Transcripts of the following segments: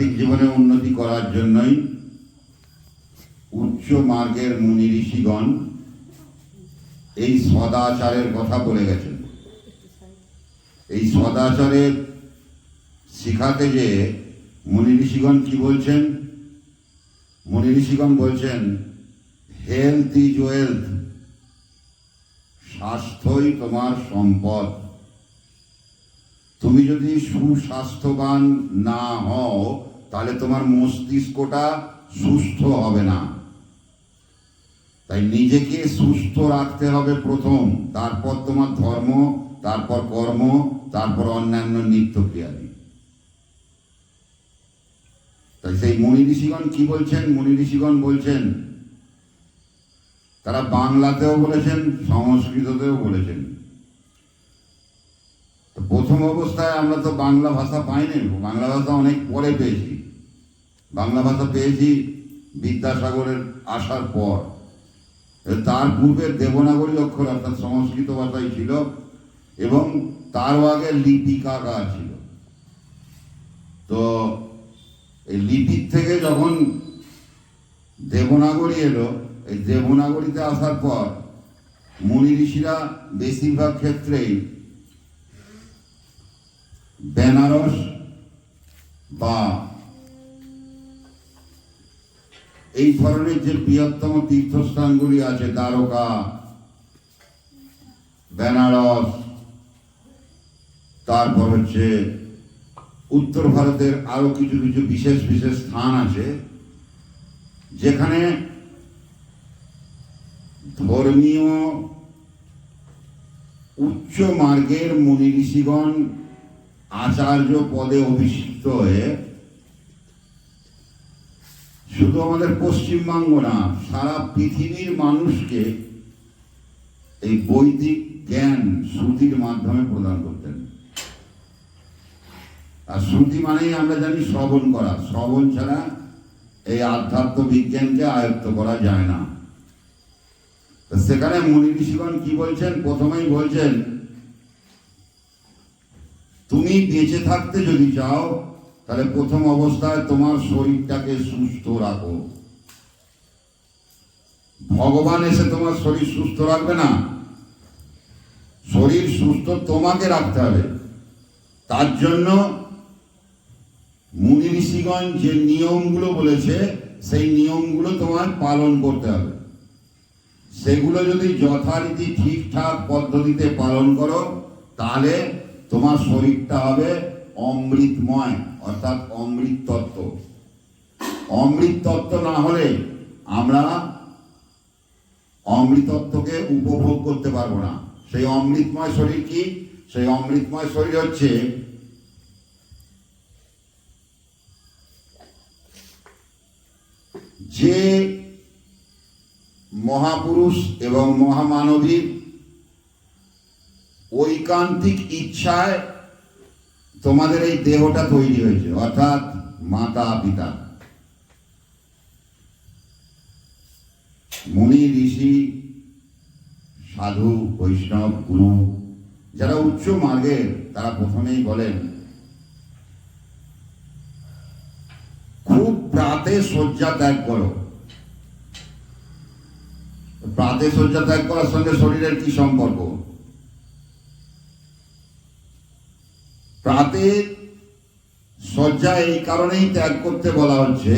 আধ্যাত্মিক জীবনে উন্নতি করার জন্যই উচ্চ মার্গের মুনি ঋষিগণ এই সদাচারের কথা বলে গেছেন। এই সদাচারের শিখাতে যে মুনি ঋষিগণ কি বলছেন? মুনি ঋষিগণ বলছেন, হেলথ ইজ ওয়েলথ, স্বাস্থ্যই তোমার সম্পদ। তুমি যদি সুস্বাস্থ্যবান না হও তাহলে তোমার মস্তিষ্কটা সুস্থ হবে না। তাই নিজেকে সুস্থ রাখতে হবে প্রথম, তারপর তোমার ধর্ম, তারপর কর্ম, তারপর অন্যান্য নিত্যক্রিয়াদি। তাই সেই মুনি ঋষিগণ কি বলছেন? মুনি ঋষিগণ বলছেন, তারা বাংলাতেও বলেছেন, সংস্কৃততেও বলেছেন। প্রথম অবস্থায় আমরা তো বাংলা ভাষা পাইনি, বাংলা ভাষা অনেক পরে পেয়েছি। বাংলা ভাষা পেয়েছি বিদ্যাসাগরের আসার পর। তার পূর্বে দেবনাগরী অক্ষর অর্থাৎ সংস্কৃত ভাষাই ছিল, এবং তারও আগে লিপিকাকা ছিল। তো এই লিপির থেকে যখন দেবনাগরী এলো, এই দেবনাগরীতে আসার পর মুনি ঋষিরা বেশিরভাগ ক্ষেত্রেই বেনারস বা এই ধরনের যে বৃহত্তম তীর্থস্থানগুলি আছে, দ্বারকা, বেনারস, তারপর হচ্ছে উত্তর ভারতের আরো কিছু কিছু বিশেষ বিশেষ স্থান আছে যেখানে ধর্মীয় উচ্চ মার্গের মুনি ঋষিগণ আচার্য পদে অভিষিক্ত হয়ে শুধু আমাদের পশ্চিমবঙ্গ না, সারা পৃথিবীর মানুষকে এই বৈদিক জ্ঞান শ্রুতির মাধ্যমে প্রদান করতেন। আর শ্রুতি মানেই আমরা জানি শ্রবণ করা। শ্রবণ ছাড়া এই আধ্যাত্ম বিজ্ঞানকে আয়ত্ত করা যায় না। সেখানে মুনি ঋষিগণ কি বলছেন? প্রথমেই বলছেন, তুমি বেঁচে থাকতে যদি চাও তাহলে প্রথম অবস্থায় তোমার শরীরটাকে সুস্থ রাখো। ভগবান এসে তোমার শরীর সুস্থ রাখবে না, শরীর সুস্থ তোমাকে রাখতে হবে। তার জন্য মুনি ঋষিগণ যে নিয়মগুলো বলেছে সেই নিয়মগুলো তোমার পালন করতে হবে। সেগুলো যদি যথারীতি ঠিকঠাক পদ্ধতিতে পালন করো তাহলে তোমার শরীরটা হবে অমৃতময়, অর্থাৎ অমৃত তত্ত্ব। অমৃত তত্ত্ব না হলে আমরা অমৃতত্বকে উপভোগ করতে পারবো না। সেই অমৃতময় শরীর কি? সেই অমৃতময় শরীর হচ্ছে যে মহাপুরুষ এবং মহামানবীর ঐকান্তিক ইচ্ছায় তোমাদের এই দেহটা তৈরি হয়েছে, অর্থাৎ মাতা পিতা, মুনি ঋষি, সাধু, বৈষ্ণব, গুরু যারা উচ্চ মার্গের, তারা প্রথমেই বলেন খুব প্রাতে শয্যা ত্যাগ করো। প্রাতে শয্যা ত্যাগ করার সঙ্গে শরীরের কি সম্পর্ক? প্রাতে শয্যা এই কারণেই ত্যাগ করতে বলা হচ্ছে,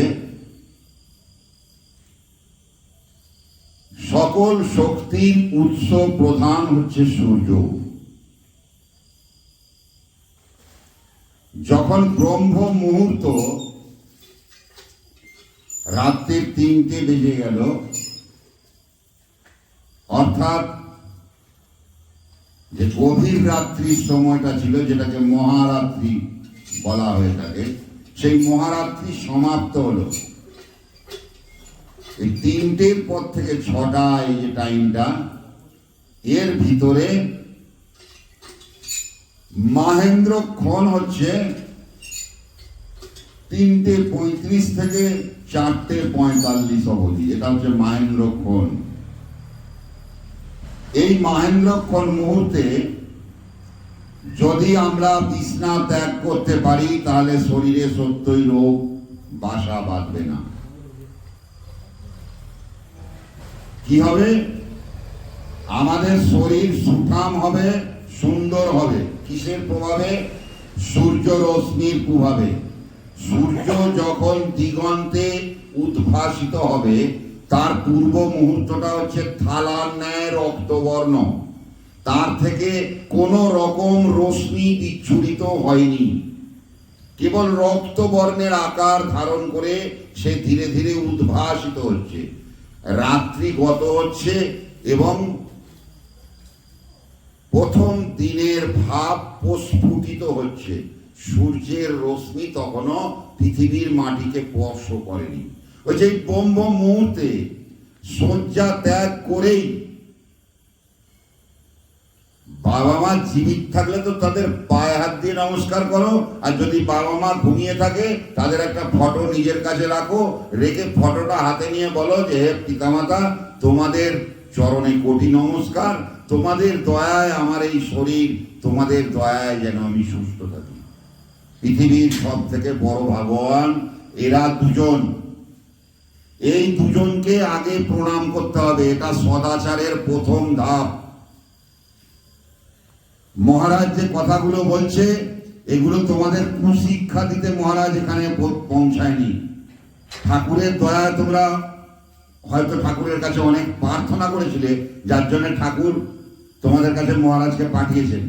সকল শক্তির উৎস প্রধান হচ্ছে সূর্য। যখন ব্রহ্ম মুহূর্ত রাত্রির 3টে বেজে গেল, অর্থাৎ যে গভীর রাত্রির সময়টা ছিল, যেটাকে মহারাত্রি বলা হয়ে থাকে, সেই মহারাত্রি সমাপ্ত হলো। এই 3টের পর থেকে 6টা, এই যে টাইমটা, এর ভিতরে মাহেন্দ্রক্ষণ হচ্ছে 3:35 থেকে 4:45 অবধি। এটা হচ্ছে মাহেন্দ্রক্ষণ। এই মাহেন্দ্রক্ষণ মুহূর্তে যদি আমরা বিছনা ত্যাগ করতে পারি তাহলে শরীরে সত্যই রোগ বাসা বাঁধবে না। কি হবে? আমাদের শরীর সুঠাম হবে, সুন্দর হবে। কিসের প্রভাবে? সূর্য রশ্মির প্রভাবে। সূর্য যখন দিগন্তে উদ্ভাসিত হবে তার পূর্ব মুহূর্তটা হচ্ছে থালার ন্যায় রক্তবর্ণ, তার থেকে কোনো রকম রশ্মি বিচ্ছুরিত হয়নি, কেবল রক্তবর্ণের আকার ধারণ করে সে ধীরে ধীরে উদ্ভাসিত হচ্ছে, রাত্রি গত হচ্ছে এবং প্রথম দিনের ভাব প্রস্ফুটিত হচ্ছে। সূর্যের রশ্মি তখনও পৃথিবীর মাটিকে স্পর্শ করেনি। ওই যে ব্রহ্ম মুহূর্তে শয্যা ত্যাগ করেই বাবা মা জীবিত থাকলে তো তাদের পায়ে হাত দিয়ে নমস্কার করো, আর যদি বাবা মা ঘুমিয়ে থাকে তাদের একটা ফটো নিজের কাছে রাখো, রেখে ফটোটা হাতে নিয়ে বলো যে হে পিতামাতা, তোমাদের চরণে কোটি নমস্কার, তোমাদের দয়ায় আমার এই শরীর, তোমাদের দয়ায় যেন আমি সুস্থ থাকি। পৃথিবীর সব থেকে বড় ভগবান এরা দুজন, এই দুজনকে আগে প্রণাম করতে হবে। এটা সদাচারের প্রথম ধাপ। মহারাজ যে কথাগুলো বলছে এগুলো তোমাদের কুশিক্ষা দিতে মহারাজ এখানে পৌঁছায়নি। ঠাকুরের দয়ায় তোমরা হয়তো ঠাকুরের কাছে অনেক প্রার্থনা করেছিলে, যার জন্য ঠাকুর তোমাদের কাছে মহারাজকে পাঠিয়েছেন।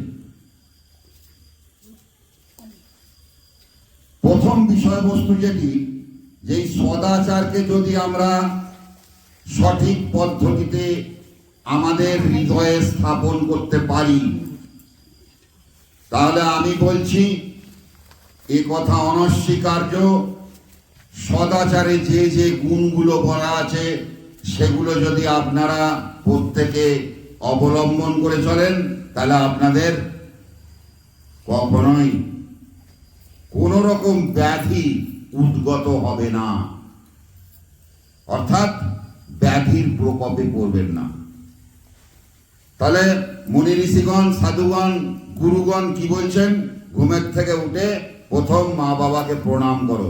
প্রথম বিষয়বস্তু যেটি, যে সদাচারকে যদি আমরা সঠিক পদ্ধতিতে আমাদের হৃদয়ে স্থাপন করতে পারি, তাহলে আমি বলছি এ কথা অনস্বীকার্য, সদাচারে যে যে গুণগুলো বলা আছে সেগুলো যদি আপনারা প্রত্যেকে অবলম্বন করে চলেন তাহলে আপনাদের কখনোই কোন রকম ব্যাধি উদ্গত হবে না, অর্থাৎ ব্যাধির প্রকোপে পড়বেন না। তাহলে মুনি ঋষিগণ, সাধুগণ, গুরুগণ কি বলছেন? ঘুমের থেকে উঠে প্রথম মা বাবাকে প্রণাম করো,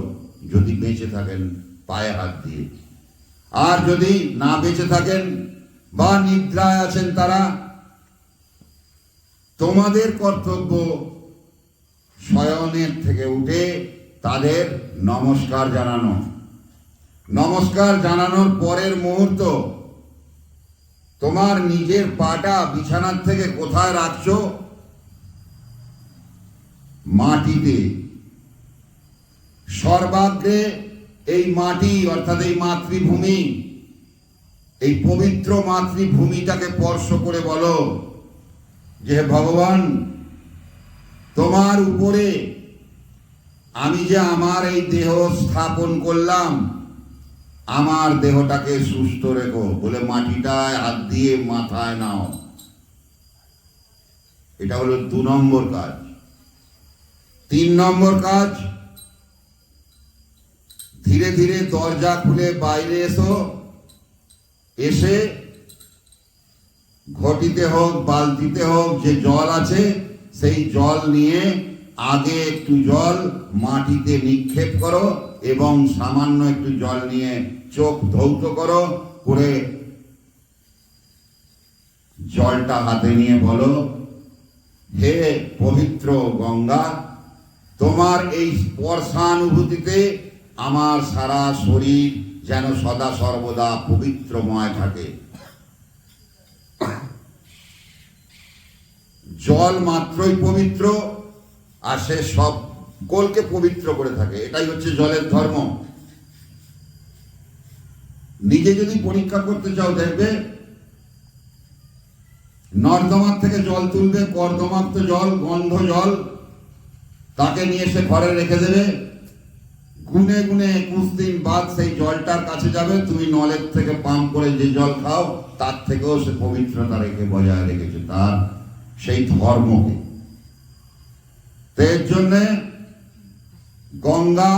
যদি বেঁচে থাকেন পায়ে হাত দিয়ে, আর যদি না বেঁচে থাকেন বা নিদ্রায় আছেন তারা, তোমাদের কর্তব্য শয়নের থেকে উঠে তাদের নমস্কার জানানো। নমস্কার জানানোর পরের মুহূর্ত তোমার নিজের পাটা বিছানার থেকে কোথায় রাখছো? মাটিতে। সর্বাগ্রে এই মাটি অর্থাৎ এই মাতৃভূমি, এই পবিত্র মাতৃভূমিটাকে স্পর্শ করে বলো যে ভগবান, তোমার উপরে আমি যে আমার এই দেহ স্থাপন করলাম, আমার দেহটাকে সুস্থ রেখো। বলে মাটিটায় হাত দিয়ে মাথায় নাও। এটা হলো 2 নম্বর কাজ। 3 নম্বর কাজ, ধীরে ধীরে দরজা খুলে বাইরে এসো, এসে ঘটিতে হোক বালতিতে হোক যে জল আছে সেই জল নিয়ে আগে একটু জল মাটিতে নিক্ষেপ করো এবং সামান্য একটু জল নিয়ে চোখ ধৌত করো, করে জলটা হাতে নিয়ে বলো, হে পবিত্র গঙ্গা, তোমার এই স্পর্শানুভূতিতে আমার সারা শরীর যেন সদা সর্বদা পবিত্রময় থাকে। জল মাত্রই পবিত্র, আর সে সব গোলকে পবিত্র করে থাকে। এটাই হচ্ছে জলের ধর্ম। নিজে যদি পরীক্ষা করতে চাও, দেখবে নর্দমার থেকে জল তুলবে, কর্দমাক্ত জল, গন্ধ জল, তাকে নিয়ে সে ঘরে রেখে দেবে। গুনে গুনে 21 দিন বাদ সেই জলটার কাছে যাবে, তুমি নলের থেকে পাম্প করে যে জল খাও তার থেকেও সে পবিত্রতা রেখে বজায় রেখেছে তার সেই ধর্মকে। এর জন্য গঙ্গা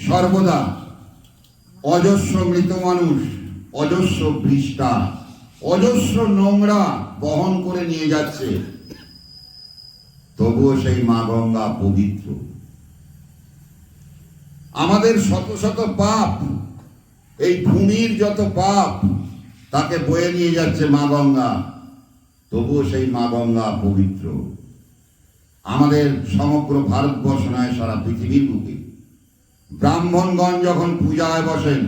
সর্বদা অজস্র মৃত মানুষ, অজস্র বৃষ্টা, অজস্র নোংরা বহন করে নিয়ে যাচ্ছে। তবুও সেই মা গঙ্গা পবিত্র। আমাদের শত শত পাপ, এই ভূমির যত পাপ, তাকে বয়ে নিয়ে যাচ্ছে মা গঙ্গা, তবুও সেই মা গঙ্গা পবিত্র। আমাদের সমগ্র ভারতবর্ষ নয়, সারা পৃথিবীর বুকে ব্রাহ্মণগণ যখন পূজায় বসেন,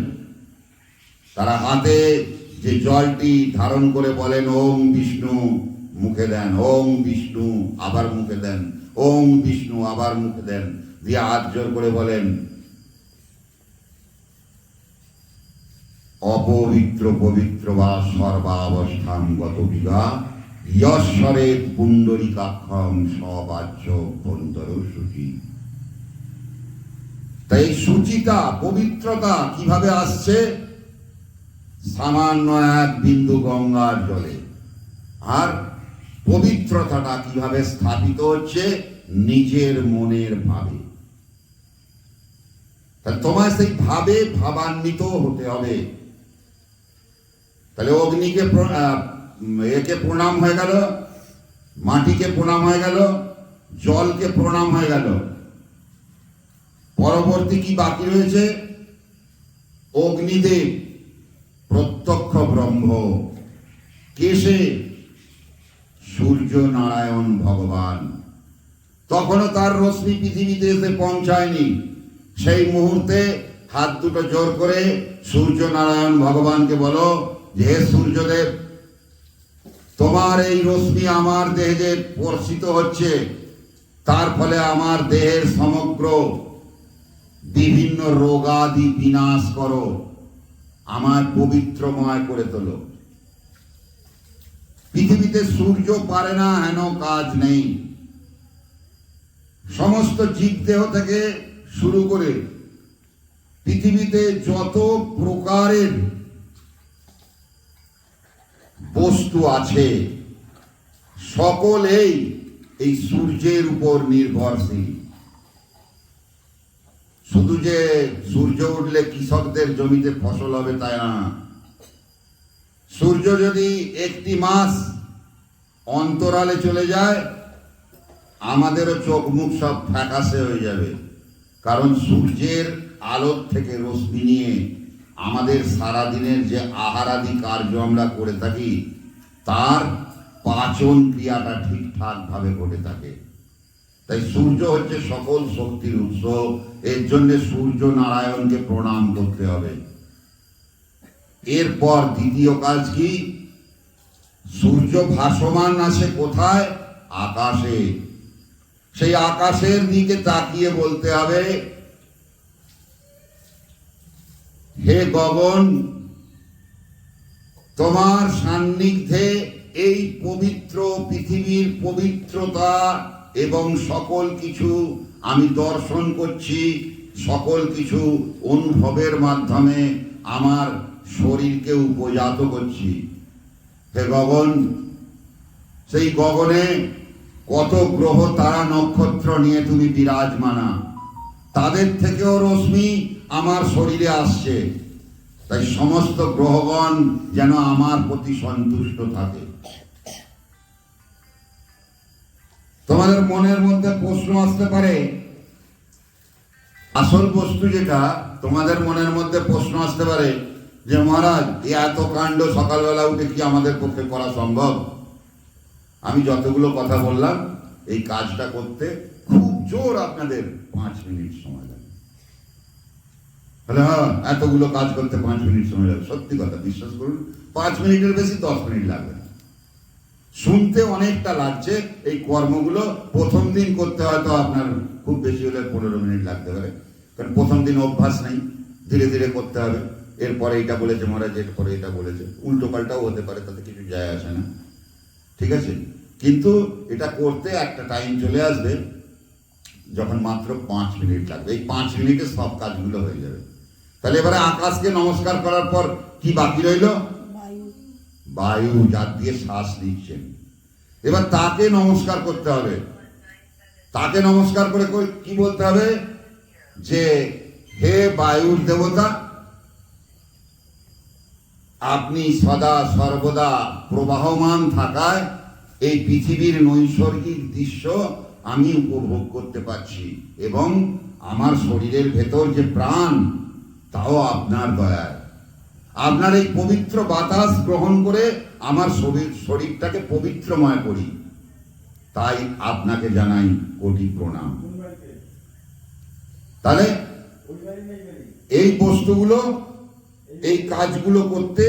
তারা হাতে যে জলটি ধারণ করে বলেন ওম বিষ্ণু, মুখে দেন ওম বিষ্ণু, আবার মুখে দেন ওম বিষ্ণু, আবার মুখে দেন, দিয়ে হাত জোর করে বলেন অপবিত্র পবিত্র বা সর্বাবস্থান গত বিঘা ঈশ্বরে পুণ্ডরিকাক্ষম সবাচ্য অভ্যন্তর সূচি। তাই সুচিতা, পবিত্রতা কিভাবে আসছে? সামান্য এক বিন্দু গঙ্গার জলে। আর পবিত্রতাটা কিভাবে স্থাপিত হচ্ছে? নিজের মনের ভাবে। তাহলে তোমার সেই ভাবে ভাবান্বিত হতে হবে। তাহলে অগ্নিকে একে প্রণাম হয়ে গেল, মাটিকে প্রণাম হয়ে গেল, জলকে প্রণাম হয়ে গেল। পরবর্তী কি বাকি রয়েছে? অগ্নিদেব প্রত্যক্ষ ব্রহ্ম, কে সে? সূর্য নারায়ণ ভগবান। তখনও তার রশ্মি পৃথিবীতে এসে পৌঁছায়নি। সেই মুহূর্তে হাত দুটো জোর করে সূর্য নারায়ণ ভগবানকে বলো যে হে সূর্যদেব, তোমার এই রশ্মি আমার দেহে যে স্পর্শিত হচ্ছে, তার ফলে আমার দেহের সমগ্র বিভিন্ন রোগাদি বিনাশ করো, আমার পবিত্রময় করে তোলো। পৃথিবীতে সূর্য পারে না হেন কাজ নেই। সমস্ত জীবদেহ থেকে শুরু করে পৃথিবীতে যত প্রকারের বস্তু আছে, সকলেই এই সূর্যের উপর নির্ভরশীল। শুধু যে সূর্য উঠলে কৃষকদের জমিতে ফসল হবে তাই না। সূর্য যদি একটি মাস অন্তরালে চলে যায়, আমাদেরও চোখ মুখ সব ফ্যাকাশে হয়ে যাবে। কারণ সূর্যের আলোর থেকে রশ্মি নিয়ে আমাদের সারাদিনের যে আহারাদি কার্য আমরা করে থাকি, তার পাচন ক্রিয়াটা ঠিকঠাক ভাবে ঘটে থাকে। তাই সূর্য হচ্ছে সকল শক্তির উৎস। এর জন্য সূর্য নারায়ণকে প্রণাম করতে হবে। এরপর দ্বিতীয় কাজ কি? সূর্য ভাসমান আছে কোথায়? আকাশে। সেই আকাশের দিকে তাকিয়ে বলতে হবে হে গগন, তোমার সান্নিধ্যে এই পবিত্র পৃথিবীর পবিত্রতা এবং সকল কিছু আমি দর্শন করছি, সকল কিছু অনুভবের মাধ্যমে আমার শরীরকে উপজাত করছি। হে গগন, সেই গগনে কত গ্রহ তারা নক্ষত্র নিয়ে তুমি বিরাজমানা, তাদের থেকেও রশ্মি আমার শরীরে আসছে। তাই সমস্ত গ্রহগণ যেন আমার প্রতি সন্তুষ্ট থাকে। তোমাদের মনের মধ্যে প্রশ্ন আসতে পারে, আসল বস্তু যেটা, তোমাদের মনের মধ্যে প্রশ্ন আসতে পারে যে মহারাজ, এই এত কাণ্ড সকালবেলা উঠে কি আমাদের পক্ষে করা সম্ভব? আমি যতগুলো কথা বললাম, এই কাজটা করতে খুব জোর আপনাদের 5 মিনিট সময় লাগে। তাহলে হ্যাঁ, এতগুলো কাজ করতে 5 মিনিট সময় লাগবে। সত্যি কথা, বিশ্বাস করুন, 5 মিনিটের বেশি 10 মিনিট লাগবে না। শুনতে অনেকটা লাগছে। এই কর্মগুলো প্রথম দিন করতে হয়তো আপনার খুব বেশি হলে 15 মিনিট লাগতে পারে, কারণ প্রথম দিন অভ্যাস নেই, ধীরে ধীরে করতে হবে। এরপরে এটা বলেছে মহারাজ, এরপরে এটা বলেছে, উল্টো পাল্টাও হতে পারে, তাতে কিছু যায় আসে না, ঠিক আছে। কিন্তু এটা করতে একটা টাইম চলে আসবে যখন মাত্র 5 মিনিট লাগবে। এই 5 মিনিটে সব কাজগুলো হয়ে যাবে। তাহলে এবারে আকাশকে নমস্কার করার পর কি বাকি রইল? বায়ু, যার দিয়ে শ্বাস নিচ্ছেন। এবার তাকে নমস্কার করতে হবে। তাকে নমস্কার করে কি বলতে হবে? যে হে বায়ুর দেবতা, আপনি সদা সর্বদা প্রবাহমান থাকায় এই পৃথিবীর নৈসর্গিক দৃশ্য আমি উপভোগ করতে পারছি, এবং আমার শরীরের ভেতর যে প্রাণ, তাও আপনার দয়ায়। আপনার এই পবিত্র বাতাস গ্রহণ করে আমার শরীরটাকে পবিত্রময় করি, তাই আপনাকে জানাই কোটি প্রণাম। তাহলে এই বস্তুগুলো, এই কাজগুলো করতে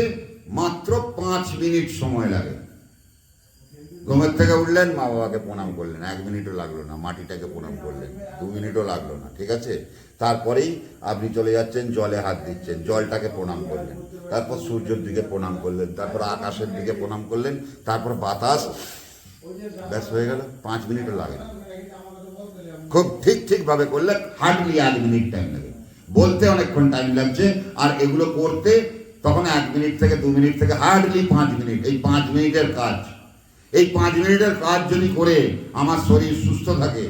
মাত্র 5 মিনিট সময় লাগে। ঘুমের থেকে উঠলেন, মা বাবাকে প্রণাম করলেন, 1 মিনিটও লাগলো না, মাটিটাকে প্রণাম করলেন, 2 মিনিটও লাগলো না, ঠিক আছে। তারপরেই আপনি চলে যাচ্ছেন, জলে হাত দিচ্ছেন, জলটাকে প্রণাম করলেন, তারপর সূর্যের দিকে প্রণাম করলেন, তারপর আকাশের দিকে প্রণাম করলেন, তারপর বাতাস, ব্যাস হয়ে গেল। 5 মিনিটও লাগে না। খুব ঠিকভাবে করলে হার্ডলি 1 মিনিট টাইম লাগে। বলতে অনেকক্ষণ টাইম লাগছে, আর এগুলো করতে তখন 1 মিনিট থেকে 2 মিনিট থেকে হার্ডলি 5 মিনিট। এই 5 মিনিটের কাজ, এই 5 মিনিটের কাজ যদি করে আমার শরীর সুস্থ থাকে,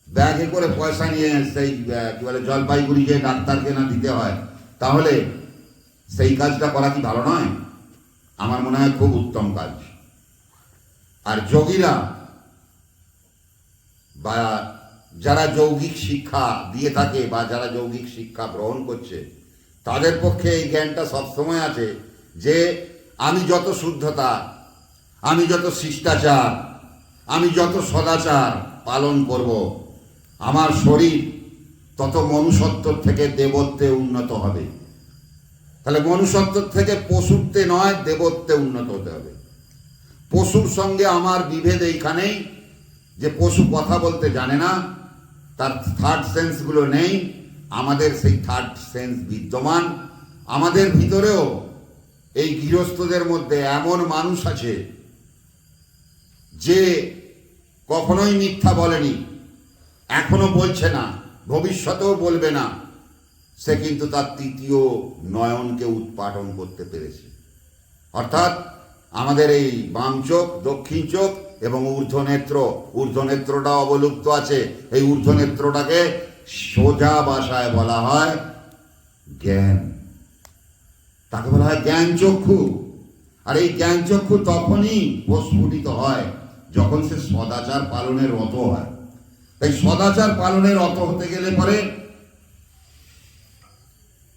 ব্যাগে করে পয়সা নিয়ে সেই কি বলে জলপাইগুড়ি গিয়ে ডাক্তারকে না দিতে হয়, তাহলে সেই কাজটা করা কি ভালো নয়? আমার মনে হয় খুব উত্তম কাজ। আর যোগীরা বা যারা যৌগিক শিক্ষা দিয়ে থাকে বা যারা যৌগিক শিক্ষা গ্রহণ করছে, তাদের পক্ষে এই জ্ঞানটা সবসময় আছে যে আমি যত শুদ্ধতা, আমি যত শিষ্টাচার, আমি যত সদাচার পালন করব, আমার শরীর তত মনুষ্যত্ব থেকে দেবত্বে উন্নত হবে। তাহলে মনুষ্যত্ব থেকে পশুত্বে নয়, দেবত্বে উন্নত হতে হবে। পশুর সঙ্গে আমার বিভেদ এইখানেই যে পশু কথা বলতে জানে না, তার থার্ড সেন্সগুলো নেই। আমাদের সেই থার্ড সেন্স বিদ্যমান। আমাদের ভিতরেও এই গৃহস্থদের মধ্যে এমন মানুষ আছে যে কখনোই মিথ্যা বলেনি, এখনো বলছে না, ভবিষ্যতেও বলবে না। সে কিন্তু তার তৃতীয় নয়নকে উৎপাটন করতে পেরেছে। অর্থাৎ আমাদের এই বাম চোখ, দক্ষিণ চোখ এবং ঊর্ধ্বনেত্রটা অবলুপ্ত আছে। এই ঊর্ধ্বনেত্রটাকে সোজা ভাষায় বলা হয় জ্ঞান। তাকে বলা হয় জ্ঞান চক্ষু। আর এই জ্ঞান চক্ষু তখনই প্রস্ফুটিত হয় যখন সে সদাচার পালনের রত হয়। তাই সদাচার পালনের রত হতে গেলে পরে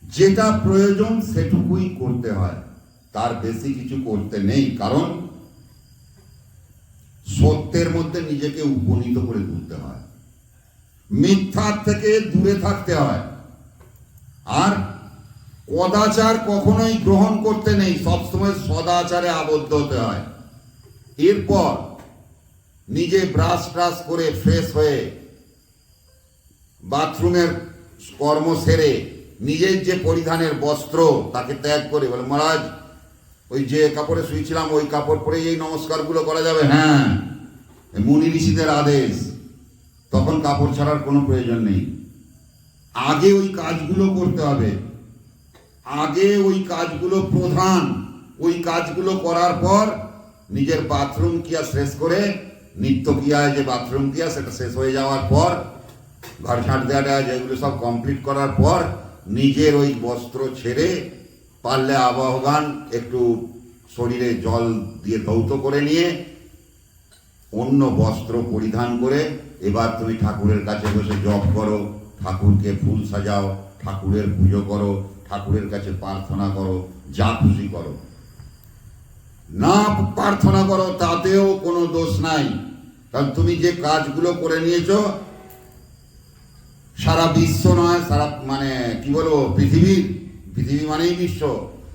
যেটা প্রয়োজন সেটুকুই করতে হয়, তার বেশি কিছু করতে নেই। কারণ সত্যের মধ্যে নিজেকে উপনীত করে তুলতে হয়, মিথ্যার থেকে দূরে থাকতে হয়, আর কদাচার কখনোই গ্রহণ করতে নেই, সবসময় সদাচারে আবদ্ধ হতে হয়। এরপর নিজে ব্রাশ ট্রাশ করে ফ্রেশ হয়ে বাথরুমের কর্ম সেরে নিজের যে পরিধানের বস্ত্র তাকে ত্যাগ করে বলে, মহারাজ ওই যে কাপড়ে শুয়েছিলাম ওই কাপড় পরে এই নমস্কারগুলো করা যাবে? হ্যাঁ, মুনি ঋষিদের আদেশ। তখন কাপড় ছাড়ার কোনো প্রয়োজন নেই। আগে ওই কাজগুলো করতে হবে, আগে ওই কাজগুলো প্রধান। ওই কাজগুলো করার পর নিজের বাথরুম ক্রিয়া শেষ করে, নিত্য ক্রিয়ায় যে বাথরুম ক্রিয়া সেটা শেষ হয়ে যাওয়ার পর, ঘর ঝাঁট দেওয়াটা যেগুলো সব কমপ্লিট করার পর নিজের ওই বস্ত্র ছেড়ে, পারলে আবাহগান একটু শরীরে জল দিয়ে ধৌত করে নিয়ে অন্য বস্ত্র পরিধান করে এবার তুমি ঠাকুরের কাছে বসে জপ করো, ঠাকুরকে ফুল সাজাও, ঠাকুরের পুজো করো, ঠাকুরের কাছে প্রার্থনা করো, যা খুশি করো। না প্রার্থনা করো তাতেও কোনো দোষ নাই, কারণ তুমি যে কাজগুলো করে নিয়েছো সারা বিশ্ব নয়, সারা মানে কি বলবো পৃথিবী মানেই বিশ্ব।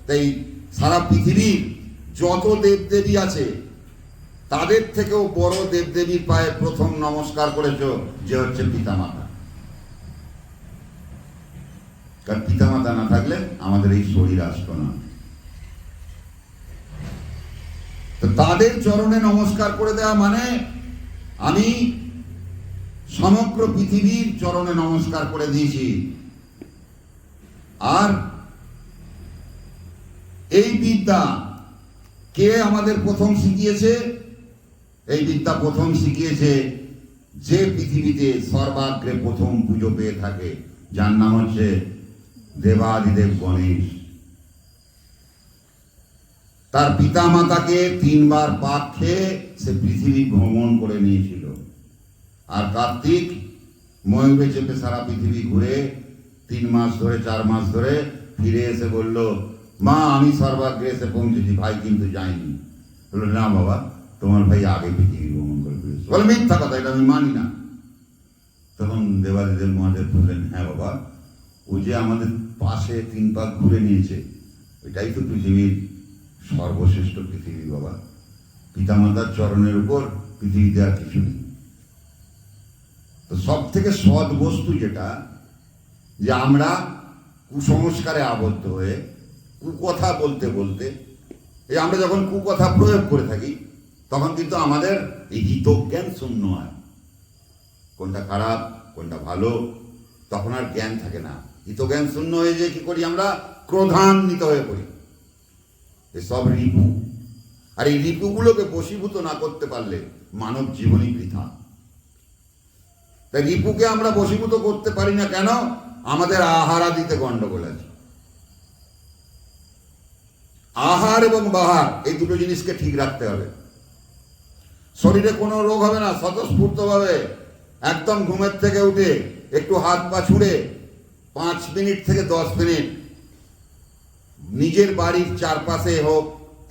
তাই সারা পৃথিবীর যত দেবদেবী আছে তাদের থেকেও বড় দেবদেবীর পায়ে প্রথম নমস্কার করেছো, যে হচ্ছে পিতামাতা। কারণ পিতামাতা না থাকলে আমাদের এই শরীর আসতো না। তো তাদের চরণে নমস্কার করে দেওয়া মানে আমি সমগ্র পৃথিবীর চরণে নমস্কার করে দিয়েছি। আর এই বিদ্যা কে আমাদের প্রথম শিখিয়েছে? এই বিদ্যা প্রথম শিখিয়েছে যে পৃথিবীতে সর্বাগ্রে প্রথম পুজো পেয়ে থাকে, যার নাম হচ্ছে দেবাদিদেব গণেশ। তার পিতা মাতাকে 3 বার পাক খেয়ে সে পৃথিবী ভ্রমণ করে নিয়েছিল। আর কার্তিক ময়ূরে চেপে সারা পৃথিবী ঘুরে 3 মাস ধরে 4 মাস ধরে ফিরে এসে বলল, মা আমি সর্বাগ্রে এসে পৌঁছেছি, ভাই কিন্তু যায়নি। বললো, না বাবা, তোমার ভাই আগে পৃথিবী ভ্রমণ করে ফিরেছে। বলে, মিথ্যা কথা, এটা আমি মানি না। তখন দেবাদিদেব মহাদেব বললেন, হ্যাঁ বাবা, ও যে আমাদের পাশে 3 পাক ঘুরে নিয়েছে, ওইটাই তো পৃথিবীর সর্বশ্রেষ্ঠ পৃথিবী বাবা। পিতামাতার চরণের উপর পৃথিবীতে আর কিছু নেই। তো সব থেকে সৎ বস্তু যেটা, যে আমরা কুসংস্কারে আবদ্ধ হয়ে কুকথা বলতে বলতে, এই আমরা যখন কুকথা প্রয়োগ করে থাকি তখন কিন্তু আমাদের এই হিতজ্ঞান শূন্য হয়, কোনটা খারাপ কোনটা ভালো, তখন আর জ্ঞান থাকে না। হিতজ্ঞান শূন্য হয়ে যে কি করি আমরা, ক্রোধান্বিত হয়ে পড়ি। এসব রিপু, আর এই রিপুগুলোকে বশীভূত না করতে পারলে মানব জীবনই বৃথা। তাই রিপুকে আমরা বশীভূত করতে পারি না কেন? আমাদের আহার আদিতে গন্ডগোল আছে। আহার এবং বাহার এই দুটো জিনিসকে ঠিক রাখতে হবে। শরীরে কোনো রোগ হবে না, স্বতঃস্ফূর্ত ভাবে একদম ঘুমের থেকে উঠে একটু হাত পা ছুঁড়ে 5 মিনিট থেকে 10 মিনিট নিজের বাড়ির চারপাশে হোক,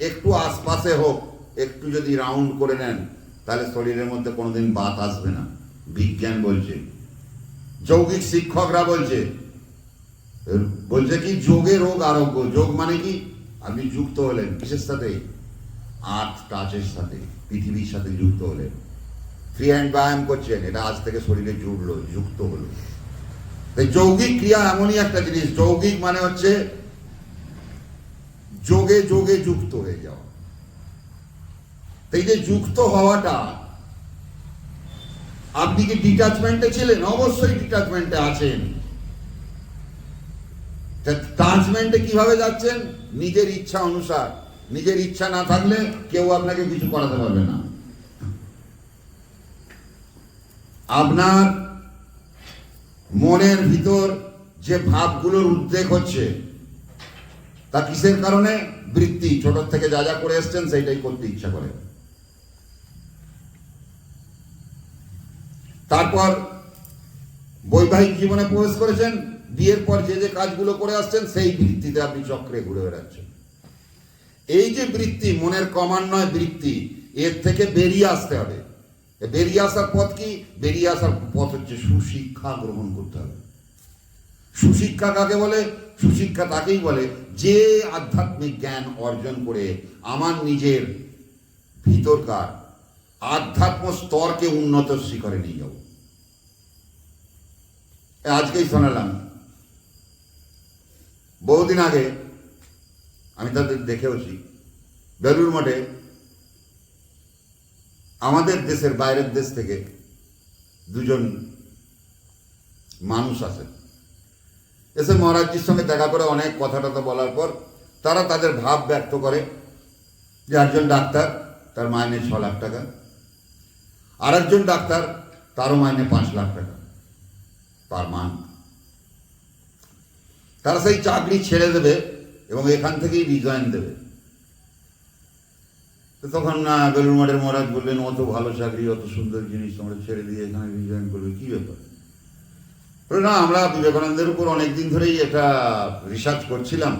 একটু আশপাশে হোক, একটু যদি রাউন্ড করে নেন, তাহলে শরীরের মধ্যে কোনোদিন বাত আসবে না। বিজ্ঞান বলছে, যৌগিক শিক্ষকরা বলছে কি, যোগে রোগ আরোগ্য। যোগ মানে কি? আপনি যুক্ত হলেন কিসের সাথে? আর্থ টাচের সাথে, পৃথিবীর সাথে যুক্ত হলেন। ফ্রি হ্যান্ড ব্যায়াম করছেন, এটা আজ থেকে শরীরে জুড়লো, যুক্ত হলো। তাই যৌগিক ক্রিয়া এমনই একটা জিনিস। যৌগিক মানে হচ্ছে যোগে যোগে যুক্ত হয়ে যাওয়া। এই যে যুক্ত হওয়াটা, আপনি কি ডিটাচমেন্টে ছিলেন? অবশ্যই ডিটাচমেন্টে আছেন। টাচমেন্টে কিভাবে যাচ্ছেন? নিজের ইচ্ছা অনুসার। নিজের ইচ্ছা না থাকলে কেউ আপনাকে কিছু করাতে পারবে না। আপনার মনের ভিতর যে ভাবগুলোর উদ্রেক হচ্ছে, তা কিসের কারণে? বৃত্তি। ছোট থেকে যা যা করে এসছেন সেইটাই করতে ইচ্ছা করে। তারপর বৈবাহিক জীবনে প্রবেশ করেছেন, বিয়ের পর যে যে কাজগুলো করে আসছেন সেই বৃত্তিতে আপনি চক্রে ঘুরে বেড়াচ্ছেন। এই যে বৃত্তি, মনের ক্রমান্বয় বৃত্তি, এর থেকে বেরিয়ে আসতে হবে। বেরিয়ে আসার পথ কি? বেরিয়ে আসার পথ হচ্ছে সুশিক্ষা গ্রহণ করতে হবে। সুশিক্ষা কাকে বলে? সুশিক্ষা তাকেই বলে যে আধ্যাত্মিক জ্ঞান অর্জন করে আমার নিজের ভিতরকার আধ্যাত্ম স্তরকে উন্নত শিখরে নিয়ে যাব। আজকেই শোনালাম, বহুদিন আগে আমি তাদের দেখেওছি, বেলুর মঠে আমাদের দেশের বাইরের দেশ থেকে 2জন মানুষ আসে। এসে মহারাজজির সঙ্গে দেখা করে অনেক কথা টথা বলার পর তারা তাদের ভাব ব্যক্ত করে যে একজন ডাক্তার, তার মাইনে 6 লাখ টাকা, আর একজন ডাক্তার, তারও মাইনে 5 লাখ টাকা পার মান্থ। তারা সেই চাকরি ছেড়ে দেবে এবং এখান থেকেই রিজাইন দেবে। তো তখন বেলুর মঠের মহারাজ বললেন, অত ভালো চাকরি, অত সুন্দর জিনিস তোমরা ছেড়ে দিয়ে এখানে রিজাইন করবে, কি ব্যাপার? না, আমরা বিবেকানন্দের উপর অনেকদিন ধরেই এটা রিসার্চ করছিলাম,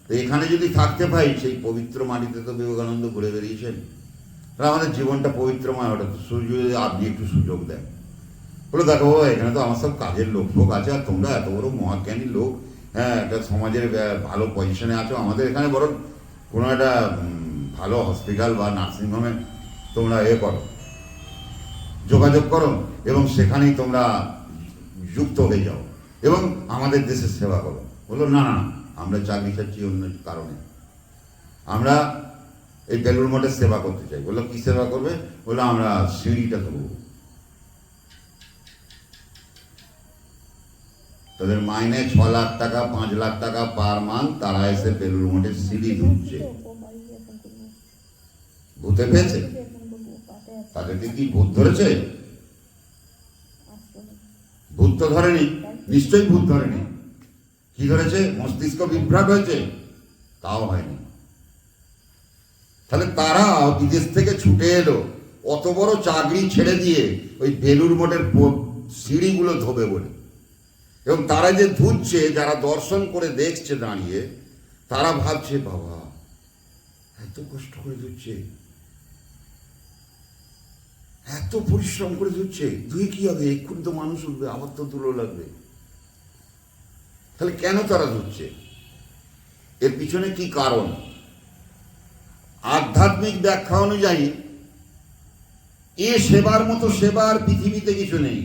তো এখানে যদি থাকতে পাই, সেই পবিত্র মাটিতে তো বিবেকানন্দ ঘুরে বেরিয়েছেন, আমাদের জীবনটা পবিত্রময় হঠাৎ সূর্য যদি আপনি একটু সুযোগ দেন। বলে, দেখো এখানে তো আমার সব কাজের লোক ফোক আছে, আর তোমরা এত বড় মহাজ্ঞানী লোক, হ্যাঁ, একটা সমাজের ভালো পজিশনে আছো, আমাদের এখানে বরং কোনো একটা ভালো হসপিটাল বা নার্সিংহোমে তোমরা করো, যোগাযোগ করো এবং সেখানেই তোমরা যুক্ত হয়ে যাও এবং আমাদের দেশের সেবা করো। বললো, না না, আমরা চাকরি চাচ্ছি অন্য কারণে, আমরা এই বেলুর মঠের সেবা করতে চাই। বললো, কি সেবা করবে? বললো, আমরা সিঁড়িটা দেবো। তাদের মাইনে 6 লাখ টাকা, 5 লাখ টাকা পার মান্থ, তারা এসে বেলুর মঠের সিঁড়ি ধুচ্ছে। ভূতে পেয়েছে? তাদেরকে কি ভূত ধরেছে? ভূত তো ধরেনি, নিশ্চয়ই ভূত ধরেনি। কি ধরেছে? মস্তিষ্ক বিভ্রাট হয়েছে, তাও হয়নি। তাহলে তারা বিদেশ থেকে ছুটে এলো অত বড় চাকরি ছেড়ে দিয়ে ওই বেলুড় মঠের সিঁড়িগুলো ধোবে বলে। এবং তারা যে ধুচ্ছে, যারা দর্শন করে দেখছে দাঁড়িয়ে, তারা ভাবছে বাবা এত কষ্ট করে ধুচ্ছে, এত পরিশ্রম করে ধুচ্ছে, ধুয়ে কি হবে, এক্ষুনি তো মানুষ উঠবে, আবার তো ধুলো লাগবে। তাহলে কেন তারা ধুচ্ছে? এর পিছনে কি কারণ? আধ্যাত্মিক ব্যাখ্যা অনুযায়ী এ সেবার মতো সেবার পৃথিবীতে কিছু নেই।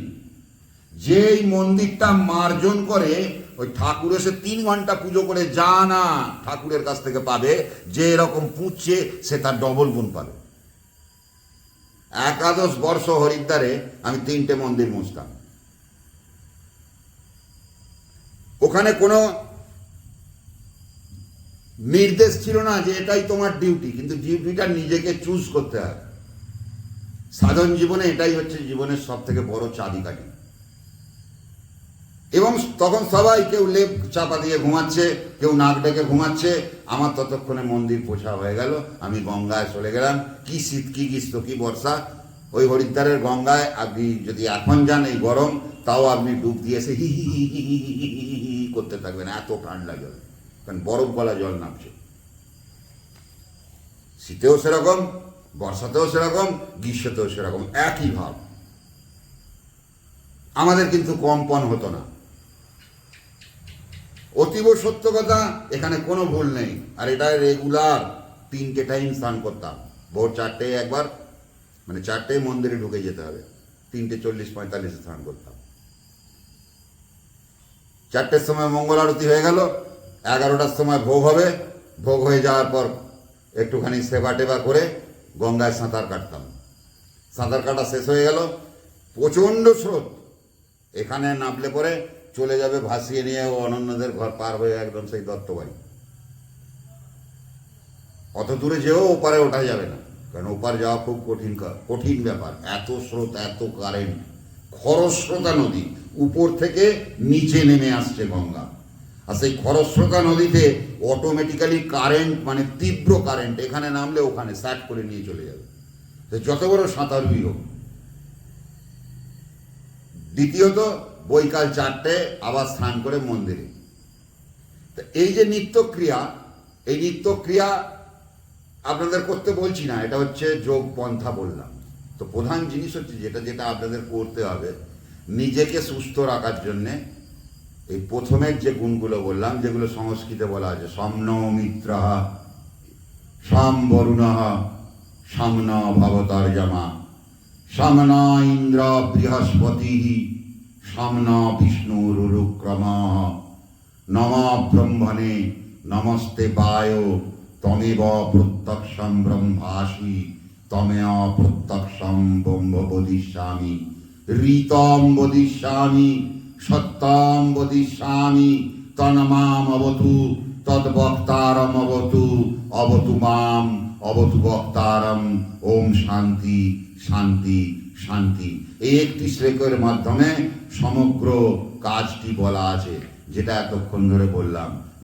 যে এই মন্দিরটা মার্জন করে, ওই ঠাকুর এসে 3 ঘন্টা পুজো করে যা না ঠাকুরের কাছ থেকে পাবে, যে এরকম পুঁছছে সে তার ডবল গুণ পাবে। 11 বর্ষ হরিদ্বারে আমি 3টে মন্দির মুছতাম। ওখানে কোনো নির্দেশ ছিল না যে এটাই তোমার ডিউটি, কিন্তু ডিউটিটা নিজেকে চুজ করতে হয়। সাধন জীবনে এটাই হচ্ছে জীবনের সব থেকে বড় চাবিকাঠি। এবং তখন সবাই, কেউ লেপ চাপা দিয়ে ঘুমাচ্ছে, কেউ নাক ডেকে ঘুমাচ্ছে। আমার ততক্ষণে মন্দির পোছা হয়ে গেল, আমি গঙ্গায় চলে গেলাম। কি শীত, কি গ্রীষ্ম, কি বর্ষা, ওই হরিদ্বারের গঙ্গায় আপনি যদি এখন যান এই গরম, তাও আপনি ডুব দিয়ে এসে হি হি হি হি হি হি হি হি করতে থাকবেন, এত ঠান্ডা জল, কারণ বরফ গলা জল নামছে। শীতেও সেরকম, বর্ষাতেও সেরকম, গ্রীষ্মতেও সেরকম, একই ভাব। আমাদের কিন্তু কম্পন হতো না। অতীব সত্য কথা, এখানে কোনো ভুল নেই। আর এটা রেগুলার 3টে টাইম স্নান করতাম। ভোর 4টেয় একবার, মানে 4টেয় মন্দিরে ঢুকে যেতে হবে, 3:40-45 স্নান করতাম। 4টের সময় মঙ্গল আরতি হয়ে গেল, 11টার সময় ভোগ হবে। ভোগ হয়ে যাওয়ার পর একটুখানি সেবা টেবা করে গঙ্গায় সাঁতার কাটতাম। সাঁতার কাটা শেষ হয়ে গেল, প্রচণ্ড স্রোত, এখানে নামলে পরে চলে যাবে ভাসিয়ে নিয়ে ও অনন্যদের ঘর পার হয়ে একদম সেই দত্তবাড়ি। অত দূরে যেও ওপারে ওঠা যাবে না, কারণ ওপার যাওয়া খুব কঠিন ব্যাপার। এত স্রোত, এত কারেন্ট, খরস্রোতা নদী, উপর থেকে নিচে নেমে আসছে গঙ্গা। আর সেই খরস্রোতা নদীতে অটোমেটিক্যালি কারেন্ট, মানে তীব্র কারেন্ট, এখানে নামলে ওখানে স্যাট করে নিয়ে চলে যাবে, যত বড় সাঁতারুই হোক। দ্বিতীয়ত, বৈকাল 4টে আবার স্নান করে মন্দিরে। তো এই যে নিত্যক্রিয়া, এই নিত্যক্রিয়া আপনাদের করতে বলছি না, এটা হচ্ছে যোগ পন্থা বললাম। তো প্রধান জিনিস হচ্ছে যেটা যেটা আপনাদের করতে হবে নিজেকে সুস্থ রাখার জন্যে, এই প্রথমের যে গুণগুলো বললাম, যেগুলো সংস্কৃতে বলা আছে, সমন মিত্রঃ, সাম বরুণঃ, সামন ভবতার্যমা, সামনা ইন্দ্র বৃহস্পতি, সামনা বিষ্ণুরুক্রমঃ, নমঃ ব্রহ্মণে নমস্তে বায়, তমেব প্রত্যক্ষম ব্রহ্মাসি, তমেয় প্রত্যক্ষম ব্রহ্ম বদিষ্যামি, ঋতম বদিষ্যামি, সত্যম বদিষ্যামি, তন্মাম অবতু, তদ্বক্তারম অবতু, অবতু মাম, অবতু বক্তারম। ওম শান্তি শান্তি শান্তি। এই একটি শ্লোকের মাধ্যমে সমগ্র কাজটি বলা আছে, যেটা এতক্ষণ ধরে বললাম।